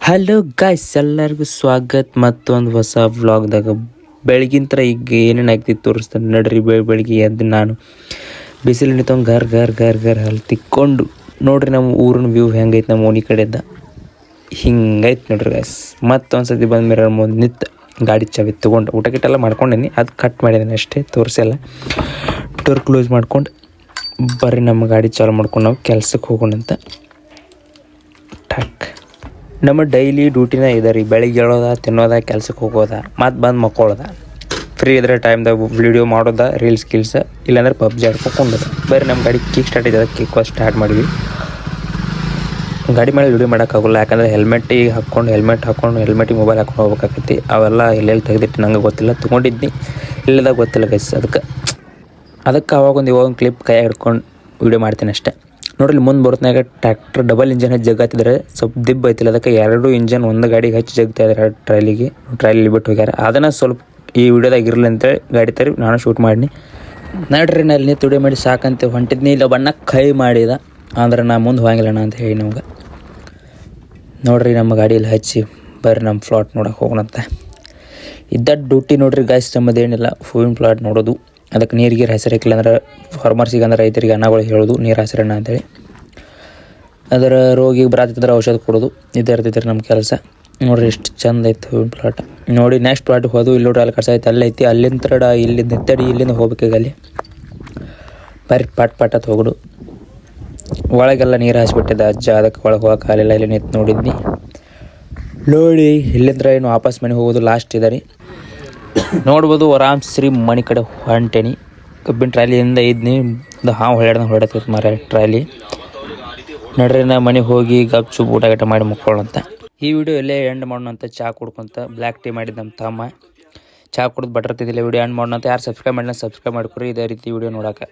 Hello guys, ಎಲ್ಲರಿಗೂ ಸ್ವಾಗತ ಮತ್ತೊಂದು ಹೊಸ ವ್ಲಾಗ್ದಾಗ. ಬೆಳಗಿನ ಈಗ ಏನೇನು ಆಗ್ತಿತ್ತು ತೋರಿಸ್ತಾನೆ ನಡ್ರಿ. ಬೆಳಗ್ಗೆ ಎದ್ದು ನಾನು ಬಿಸಿಲು ನಿಂತವ್ನು ಗರ್ ಅಲ್ಲಿ ತಿಕ್ಕೊಂಡು ನೋಡ್ರಿ ನಮ್ಮ ಊರಿನ ವ್ಯೂ ಹೆಂಗೈತೆ. ನಮ್ಮ ಓಣಿ ಕಡೆಯಿಂದ ಹಿಂಗೈತೆ ನೋಡ್ರಿ ಗಾಯ್ಸ್. ಮತ್ತೊಂದು ಸತಿ ಬಂದ ಮೇಲೆ ಮುಂದೆ ನಿಂತು ಗಾಡಿ ಚಾವಿ ತೊಗೊಂಡು ಊಟ ಗಿಟ್ಟೆಲ್ಲ ಮಾಡ್ಕೊಂಡೇನಿ. ಅದು ಕಟ್ ಮಾಡಿದ್ದೀನಿ ಅಷ್ಟೇ, ತೋರಿಸಲ್ಲ. ಡೋರ್ ಕ್ಲೋಸ್ ಮಾಡ್ಕೊಂಡು ಬರ್ರಿ ನಮ್ಮ ಗಾಡಿ ಚಾಲು ಮಾಡ್ಕೊಂಡು ನಾವು ಕೆಲ್ಸಕ್ಕೆ ಹೋಗೋಣಂತ. ಠಕ್ ನಮ್ಮ ಡೈಲಿ ಡ್ಯೂಟಿನ ಇದೆ ರೀ. ಬೆಳಿಗ್ಗೆ ಹೇಳೋದ, ತಿನ್ನೋದ, ಕೆಲ್ಸಕ್ಕೆ ಹೋಗೋದ, ಮತ್ತು ಬಂದು ಮಕ್ಕೊಳ್ಳೋದ. ಫ್ರೀ ಇದ್ರೆ ಟೈಮ್ದಾಗ ವೀಡಿಯೋ ಮಾಡೋದ, ರೀಲ್ಸ್ ಇಲ್ಲಾಂದ್ರೆ ಪಬ್ಜಿ ಆಡ್ಕೊಂಡೋದ. ಬೇರೆ ನಮ್ಮ ಗಾಡಿ ಕಿಕ್ ಸ್ಟಾರ್ಟ್ ಇದೆ, ಕಿಕ್ ಸ್ಟಾರ್ಟ್ ಮಾಡಿದ್ವಿ. ಗಾಡಿ ಮೇಲೆ ವೀಡಿಯೋ ಮಾಡೋಕ್ಕಾಗಲ್ಲ, ಯಾಕಂದರೆ ಹೆಲ್ಮೆಟ್ಟಿಗೆ ಹೆಲ್ಮೆಟಿಗೆ ಮೊಬೈಲ್ ಹಾಕೊಂಡು ಹೋಗ್ಬೇಕಾಗತ್ತಿ. ಅವೆಲ್ಲ ಎಲ್ಲೆಲ್ಲಿ ತೆಗೆದಿಟ್ಟು ನಂಗೆ ಗೊತ್ತಿಲ್ಲ, ತೊಗೊಂಡಿದ್ನಿ ಇಲ್ಲದಾಗ ಗೊತ್ತಿಲ್ಲ ಗೈಸ್. ಅದಕ್ಕೆ ಅವಾಗೊಂದು ಇವಾಗೊಂದು ಕ್ಲಿಪ್ ಕೈ ಹಿಡ್ಕೊಂಡು ವೀಡಿಯೋ ಮಾಡ್ತೀನಿ ಅಷ್ಟೇ. ನೋಡ್ರಿ ಮುಂದೆ ಬರೋತ್ನಾಗ ಟ್ರ್ಯಾಕ್ಟರ್ ಡಬಲ್ ಇಂಜನ್ ಹಚ್ಚಿ ಜಗ್ಗಾತಿದ್ರೆ ಸ್ವಲ್ಪ ದಿಬ್ಬ ಐತಿಲ್ಲ. ಅದಕ್ಕೆ 2 ಇಂಜನ್ ಒಂದು ಗಾಡಿಗೆ ಹಚ್ಚಿ ಜಗ್ತಾ ಇದ್ದಾರೆ. ಟ್ರಾಲಿಲಿ ಬಿಟ್ಟು ಹೋಗ್ಯಾರ. ಅದನ್ನು ಸ್ವಲ್ಪ ಈ ವಿಡಿಯೋದಾಗ ಇರಲಿ ಅಂತೇಳಿ ಗಾಡಿ ತರಿ ನಾನು ಶೂಟ್ ಮಾಡಿನಿ. ನೋಡ್ರಿ ನಲ್ಲಿ ನಿಂತು ವಿಡಿಯೋ ಮಾಡಿ ಸಾಕಂತ ಹೊಂಟಿದ್ನಿ. ಇಲ್ಲ ಬಣ್ಣ ಕೈ ಮಾಡಿದ ಅಂದ್ರೆ ನಾ ಮುಂದೆ ಹೋಗಿಲ್ಲಣ್ಣ ಅಂತ ಹೇಳಿ ನಮ್ಗೆ. ನೋಡ್ರಿ ನಮ್ಮ ಗಾಡಿಯಲ್ಲಿ ಹಚ್ಚಿ ಬರ್ರಿ ನಮ್ಮ ಫ್ಲಾಟ್ ನೋಡೋಕೆ ಹೋಗೋಣಂತ. ಇದ್ದ ಡ್ಯೂಟಿ ನೋಡ್ರಿ ಗಾಯ್ಸ್. ನಮ್ಮದೇನಿಲ್ಲ, ಹೂವಿನ ಪ್ಲಾಟ್ ನೋಡೋದು. ಅದಕ್ಕೆ ನೀರಿಗೆ ಹಸಿರು ಹಾಕಿಲ್ಲ ಅಂದ್ರೆ ಫಾರ್ಮರ್ಸಿಗೆ ಅಂದ್ರೆ ರೈತರಿಗೆ ಅನ್ನಗಳು ಹೇಳೋದು ನೀರು ಹಸಿರಣ್ಣ ಅಂತೇಳಿ. ಅದರ ರೋಗಿಗೆ ಬರತ್ತಿದ್ರೆ ಔಷಧ ಕೊಡೋದು ಇದೇ ಇರ್ತೈತೆ ರೀ ನಮ್ಮ ಕೆಲಸ. ನೋಡ್ರಿ ಎಷ್ಟು ಚಂದ ಐತೆ ಹೂವಿನ ಪ್ಲಾಟ್. ನೋಡಿ ನೆಕ್ಸ್ಟ್ ಪ್ಲಾಟಿಗೆ ಹೋದು. ಇಲ್ಲಿ ನೋಡ್ರಿ ಅಲ್ಲಿ ಕಸ ಐತೆ, ಅಲ್ಲೈತಿ. ಅಲ್ಲಿಂದ ಇಲ್ಲಿಂದ ಹೋಗ್ಬೇಕಾಗ ಅಲ್ಲಿ ಬರ್ರಿ ಪಾಟ್ ಅಂತ ಹೋಗೋದು. ಒಳಗೆಲ್ಲ ನೀರು ಹಾಸ್ಬಿಟ್ಟಿದ್ದೆ ಅಜ್ಜ. ಅದಕ್ಕೆ ಒಳಗೆ ಹೋಗಕ್ಕೆ ಆಗಲಿಲ್ಲ. ಇಲ್ಲಿ ನಿಂತು ನೋಡಿದ್ನಿ. ನೋಡಿ ಇಲ್ಲಿಂದ ಏನು ವಾಪಸ್ ಮನೆಗೆ ಹೋಗೋದು ಲಾಸ್ಟ್ ಇದೆ ರೀ. ನೋಡ್ಬೋದು ಆರಾಮ್ ಶ್ರೀ ಮನೆ ಕಡೆ ಹೊಂಟೇನಿ. ಕಬ್ಬಿನ ಟ್ರಾಲಿಯಿಂದ ಇದ್ನಿ. ಹಾವು ಹೊಡೆದೈತೆ ಮರ ಟ್ರಾಲಿ. ನಡ್ರಿ ನಾ ಮನೆಗೆ ಹೋಗಿ ಗಪ್ಚು ಊಟ ಮಾಡಿ ಮುಕ್ಕೊಳ್ಳೋಂತ. ಈ ವಿಡಿಯೋ ಎಲ್ಲೇ ಎಂಡ್ ಮಾಡೋಣ ಅಂತ ಚಹಾ ಕುಡ್ಕೊಂತ ಬ್ಲ್ಯಾಕ್ ಟೀ ಮಾಡಿದ ನಮ್ಮ ತಮ್ಮ. ಚಹಾ ಕುಡ್ದು ಬಟರ್ತಿದ್ದಿಲ್ಲ. ವಿಡಿಯೋ ಎಂಡ್ ಮಾಡೋಣ ಅಂತ. ಯಾರು ಸಬ್ಸ್ಕ್ರೈಬ್ ಮಾಡಿಲ್ಲ ಸಬ್ಸ್ಕ್ರೈಬ್ ಮಾಡ್ಕೊರಿ ಇದೇ ರೀತಿ ವಿಡಿಯೋ ನೋಡೋಕೆ.